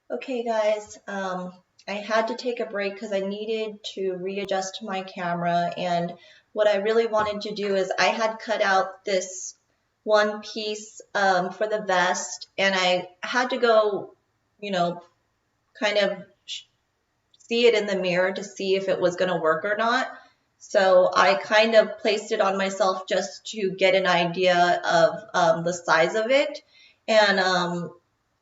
Okay guys, I had to take a break because I needed to readjust my camera, and what I really wanted to do is I had cut out this one piece for the vest, and I had to go, you know, kind of see it in the mirror to see if it was going to work or not. So I kind of placed it on myself just to get an idea of the size of it, and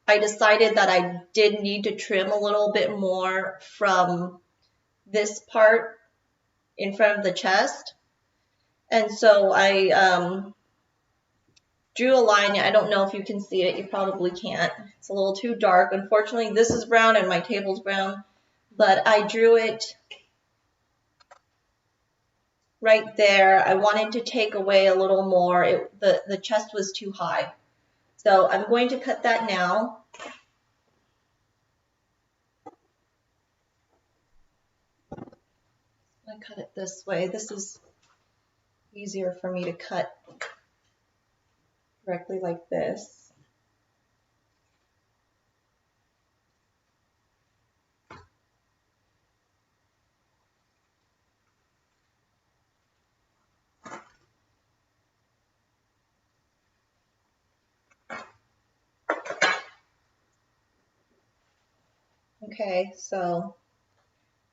I decided that I did need to trim a little bit more from this part in front of the chest. And so I drew a line. I don't know if you can see it. You probably can't. It's a little too dark. Unfortunately, this is brown and my table's brown. But I drew it right there. I wanted to take away a little more. The chest was too high. So I'm going to cut that now. I cut it this way. This is easier for me to cut directly like this. Okay, so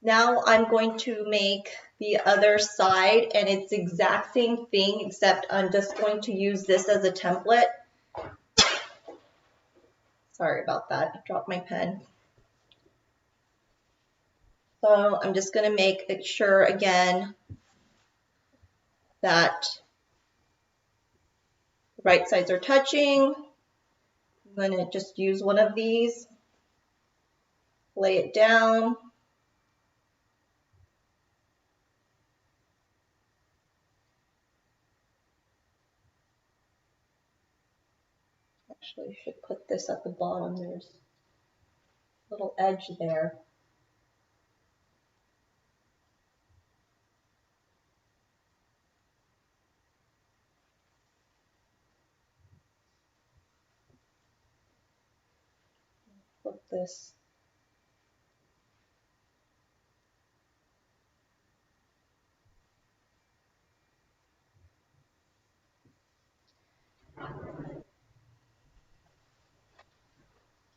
now I'm going to make the other side, and it's the exact same thing, except I'm just going to use this as a template. Sorry about that, I dropped my pen. So I'm just going to make sure again that the right sides are touching. I'm going to just use one of these, lay it down. Actually, I should put this at the bottom. There's a little edge there. Flip this.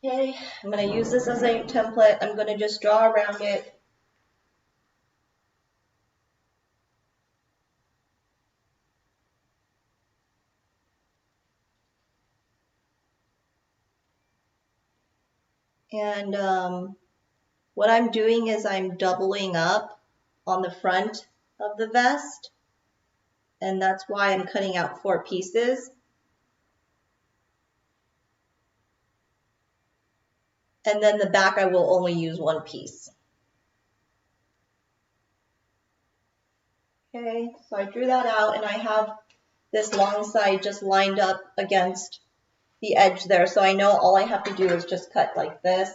Okay, I'm going to use this as a template. I'm going to just draw around it. And what I'm doing is I'm doubling up on the front of the vest, and that's why I'm cutting out 4 pieces. And then the back I will only use 1 piece. Okay, so I drew that out, and I have this long side just lined up against the edge there, so I know all I have to do is just cut like this.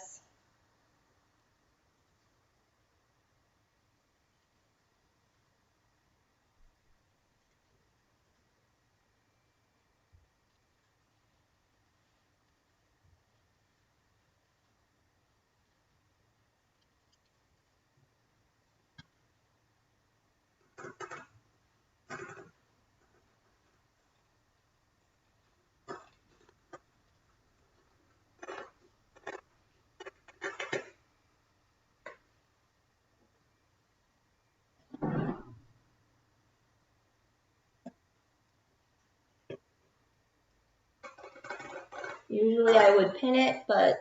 Usually I would pin it, but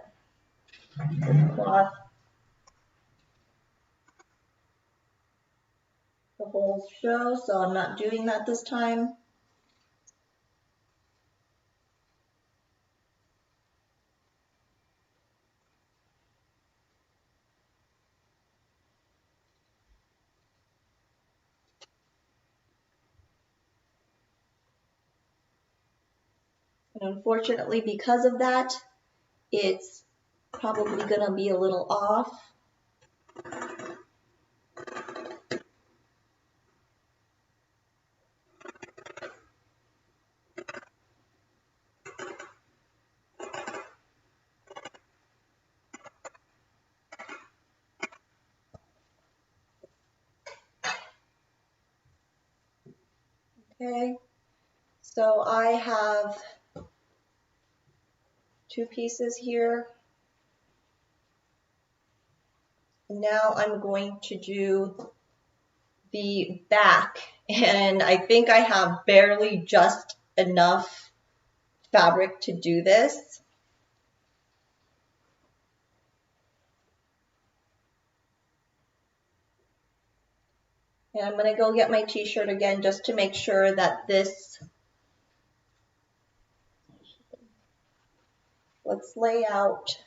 this cloth, the holes show, so I'm not doing that this time. And unfortunately, because of that, it's probably going to be a little off. Okay, so I have 2 pieces here. Now I'm going to do the back, and I think I have barely just enough fabric to do this. And I'm going to go get my t-shirt again just to make sure that this, let's lay out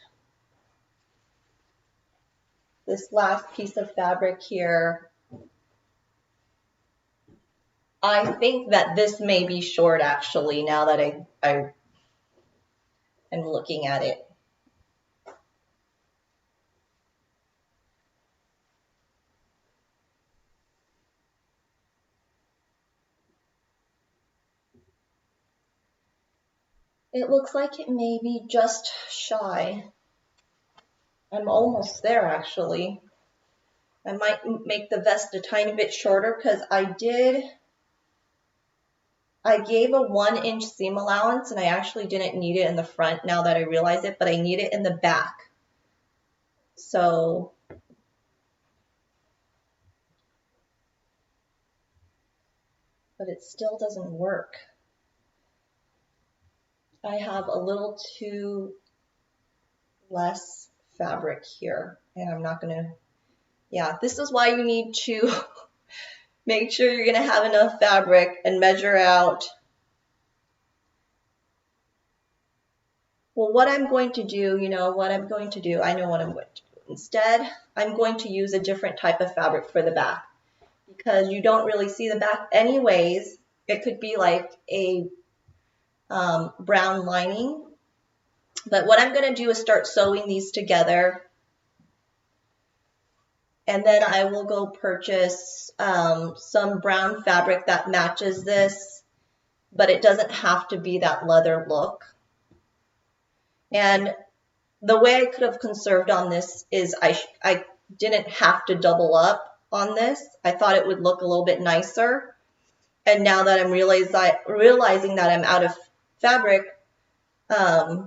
this last piece of fabric here. I think that this may be short actually, now that I am looking at it. It looks like it may be just shy. I'm almost there actually. I might make the vest a tiny bit shorter because I gave a 1-inch seam allowance and I actually didn't need it in the front now that I realize it, but I need it in the back. So but it still doesn't work. I have a little too less fabric here, and I'm not gonna, yeah, this is why you need to make sure you're gonna have enough fabric and measure out. Well, what I'm going to do, I know what I'm going to do. Instead, I'm going to use a different type of fabric for the back because you don't really see the back anyways. It could be like a brown lining. But what I'm going to do is start sewing these together. And then I will go purchase some brown fabric that matches this, but it doesn't have to be that leather look. And the way I could have conserved on this is I didn't have to double up on this. I thought it would look a little bit nicer. And now that I'm realizing that I'm out of fabric, I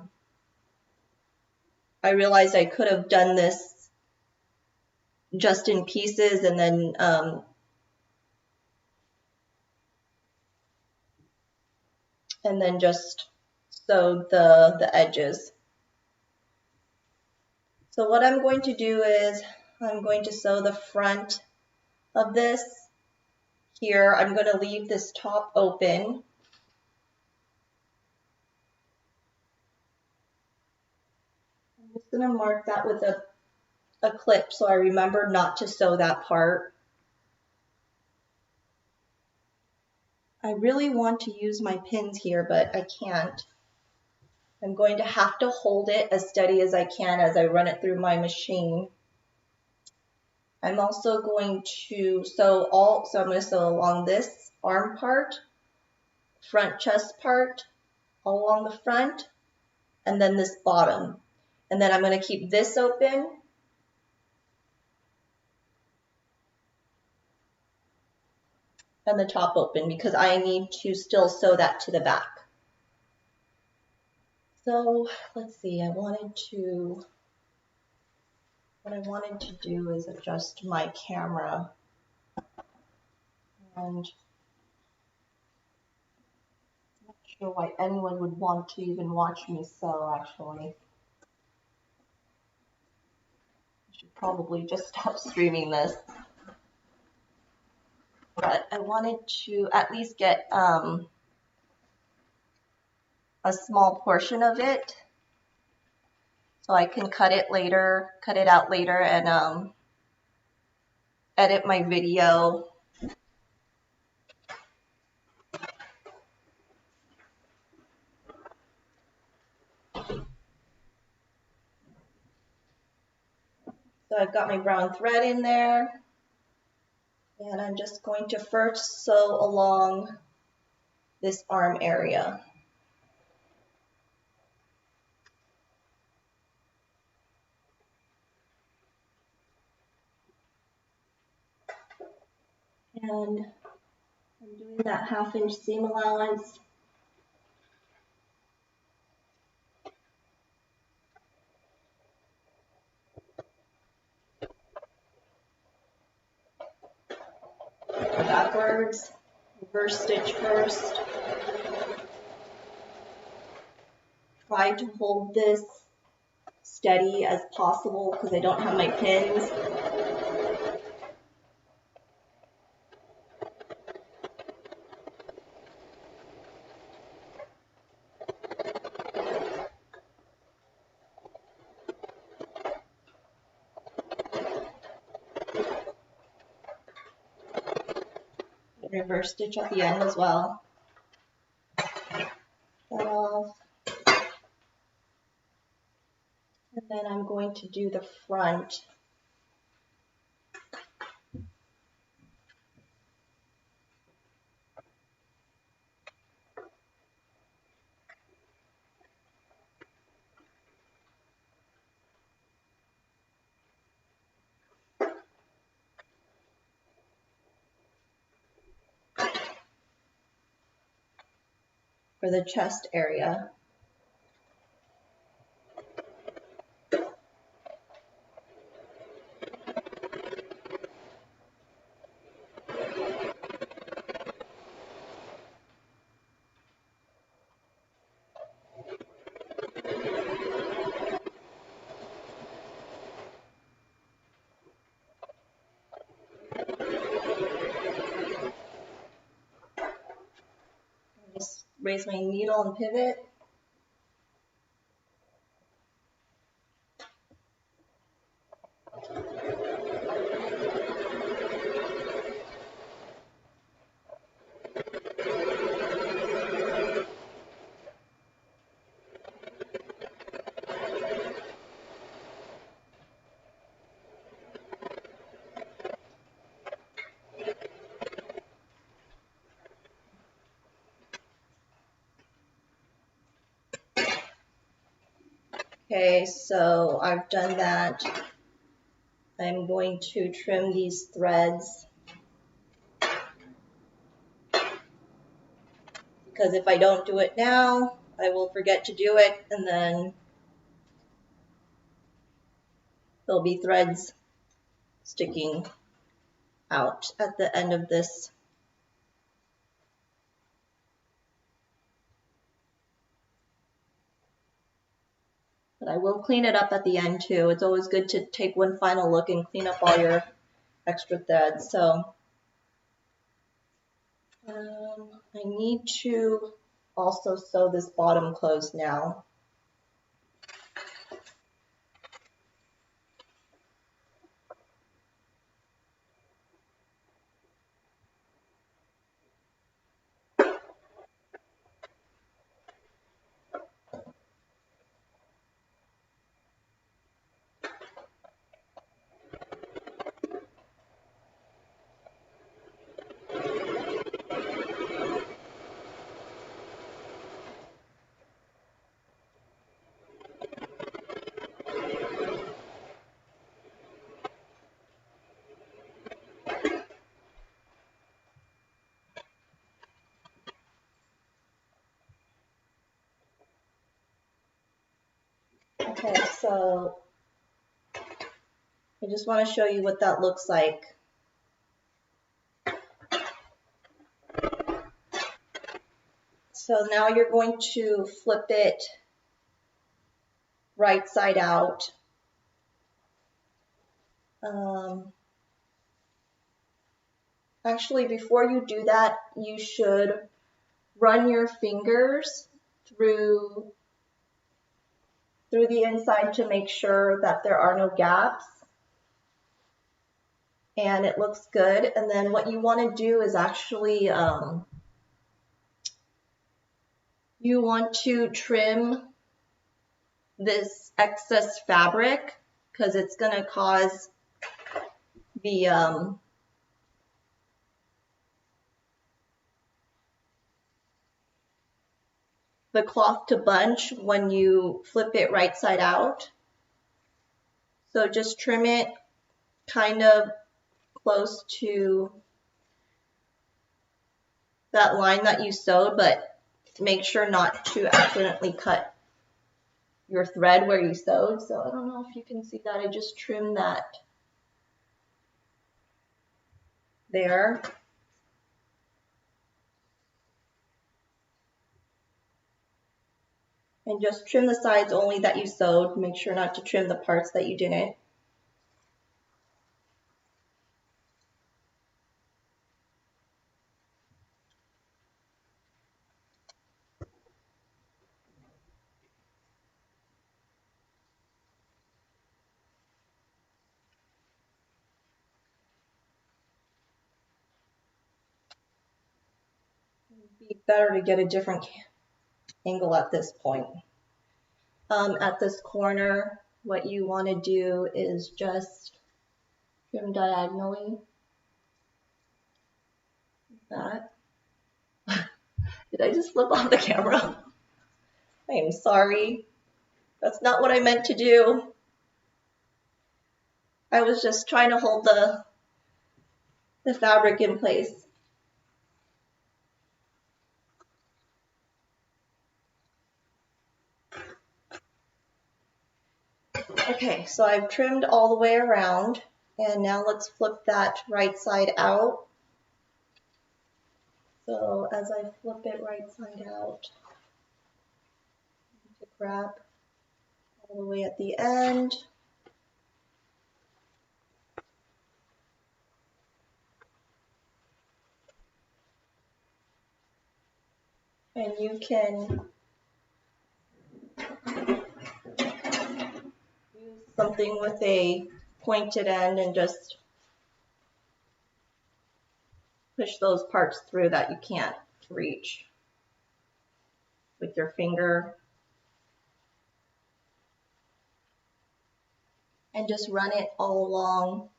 realized I could have done this just in pieces and then just sew the edges. So what I'm going to do is I'm going to sew the front of this here. I'm going to leave this top open. I'm just going to mark that with a clip so I remember not to sew that part. I really want to use my pins here, but I can't. I'm going to have to hold it as steady as I can as I run it through my machine. I'm also going to sew I'm going to sew along this arm part, front chest part, all along the front, and then this bottom. And then I'm going to keep this open. And the top open because I need to still sew that to the back. So let's see, what I wanted to do is adjust my camera. And I'm not sure why anyone would want to even watch me sew actually. I should probably just stop streaming this. But I wanted to at least get a small portion of it so I can cut it out later and edit my video. So I've got my brown thread in there, and I'm just going to first sew along this arm area. And I'm doing that 1/2 inch seam allowance. Backwards, reverse stitch first. Try to hold this steady as possible because I don't have my pins. Reverse stitch at the end as well. That off. And then I'm going to do the front. For the chest area. Just raise my needle and pivot. Okay, so I've done that. I'm going to trim these threads because if I don't do it now, I will forget to do it and then there'll be threads sticking out at the end of this. But I will clean it up at the end too. It's always good to take one final look and clean up all your extra threads. So I need to also sew this bottom closed now. Okay, so I just want to show you what that looks like. So now you're going to flip it right side out. Actually, before you do that, you should run your fingers through the inside to make sure that there are no gaps. And it looks good. And then what you want to do is actually you want to trim this excess fabric because it's going to cause the cloth to bunch when you flip it right side out. So just trim it kind of close to that line that you sewed, but make sure not to accidentally cut your thread where you sewed. So I don't know if you can see that. I just trimmed that there. And just trim the sides only that you sewed. Make sure not to trim the parts that you didn't. It would be better to get a different angle at this point. At this corner, what you want to do is just trim diagonally. That. Did I just flip off the camera? I am sorry. That's not what I meant to do. I was just trying to hold the fabric in place. Okay, so I've trimmed all the way around, and now let's flip that right side out. So as I flip it right side out, to grab all the way at the end. And you can use something with a pointed end and just push those parts through that you can't reach with your finger. And just run it all along.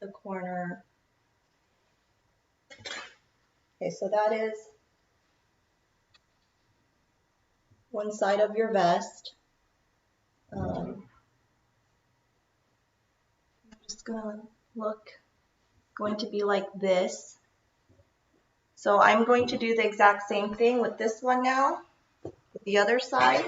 The corner. Okay, so that is one side of your vest. I'm just gonna look, going to be like this. So I'm going to do the exact same thing with this one now, with the other side.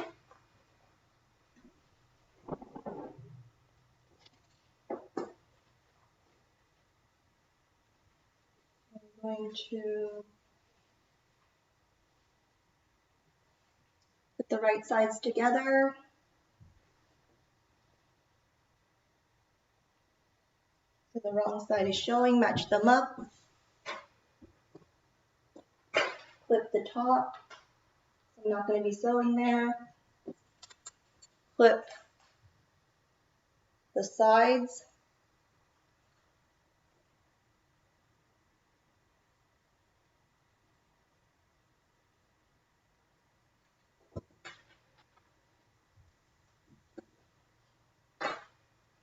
I'm going to put the right sides together. So the wrong side is showing, match them up. Clip the top. I'm not going to be sewing there. Clip the sides.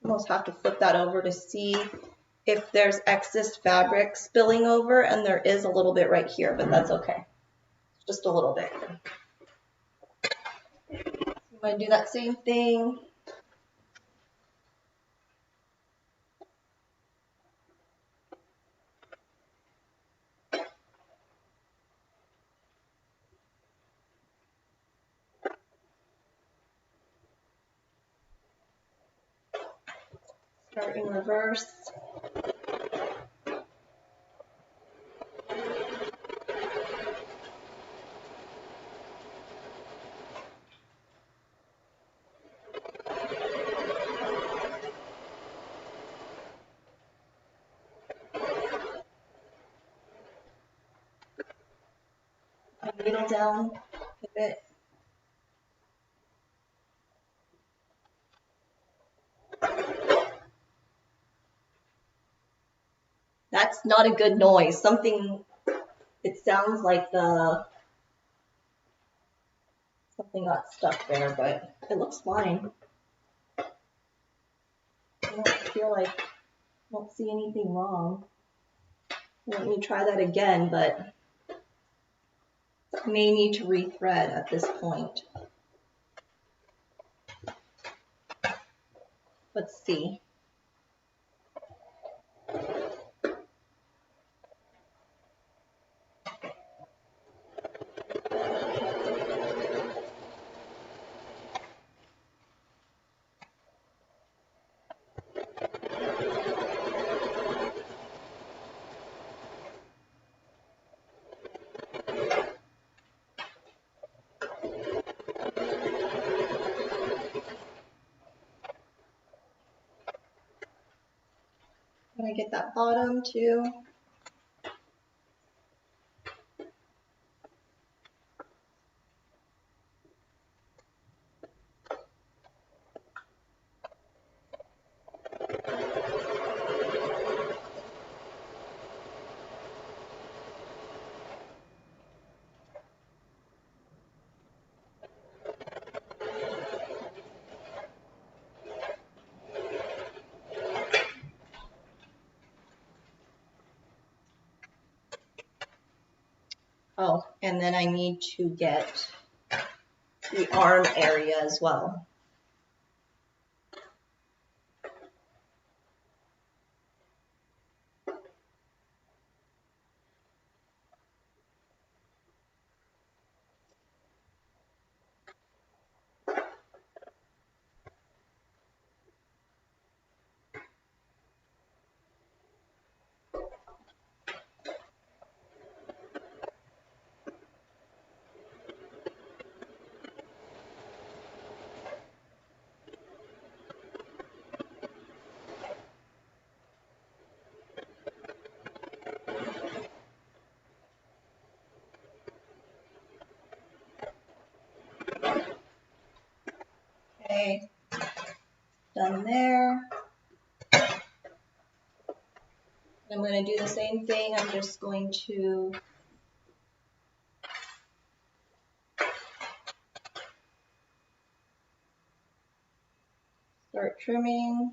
Almost have to flip that over to see if there's excess fabric spilling over, and there is a little bit right here, but that's okay. Just a little bit. I'm going to do that same thing. Start in reverse. Needle down, pivot. That's not a good noise. Something, it sounds like something got stuck there, but it looks fine. I don't feel like, I don't see anything wrong. Let me try that again, but I may need to rethread at this point. Let's see. I'm going to get that bottom too. Oh, and then I need to get the arm area as well. Okay, done there. I'm going to do the same thing. I'm just going to start trimming.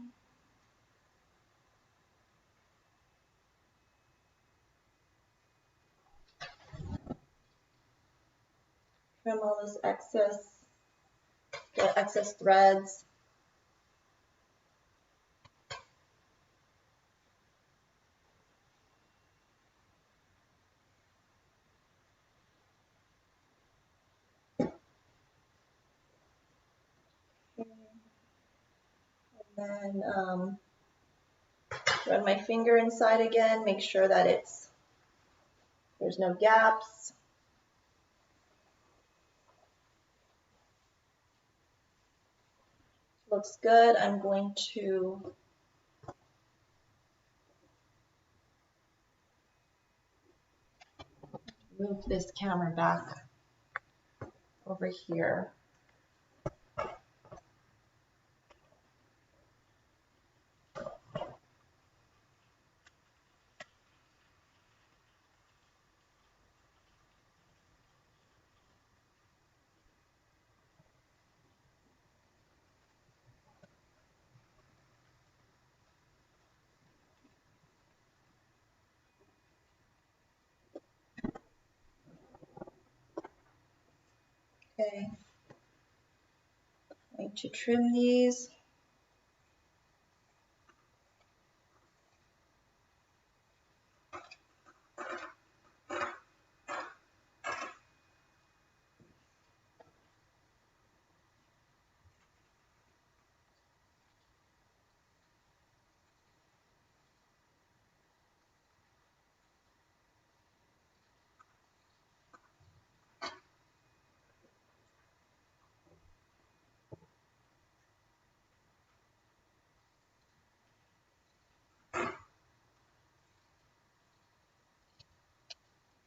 Trim all this excess, the excess threads. And then run my finger inside again, make sure that there's no gaps. Looks good. I'm going to move this camera back over here. Okay, I'm going to trim these.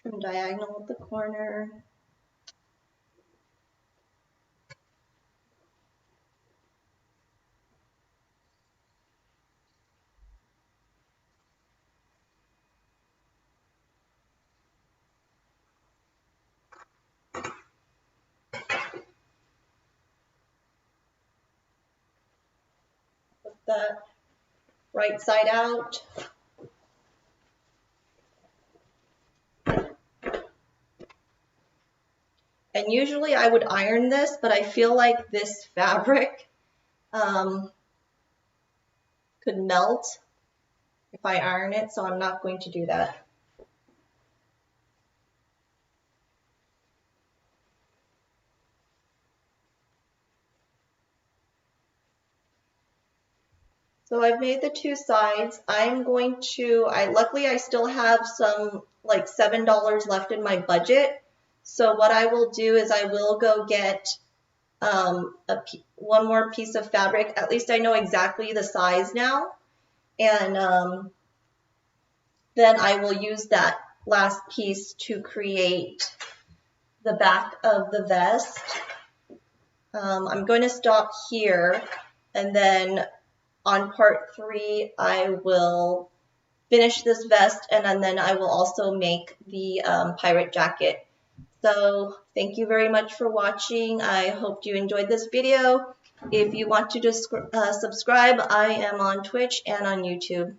Trim diagonal at the corner. Put that right side out. And usually I would iron this, but I feel like this fabric could melt if I iron it, so I'm not going to do that. So I've made the two sides. I'm going to, luckily I still have some like $7 left in my budget. So what I will do is I will go get one more piece of fabric. At least I know exactly the size now. And then I will use that last piece to create the back of the vest. I'm going to stop here, and then on part 3 I will finish this vest, and then I will also make the pirate jacket. So thank you very much for watching. I hope you enjoyed this video. If you want to subscribe, I am on Twitch and on YouTube.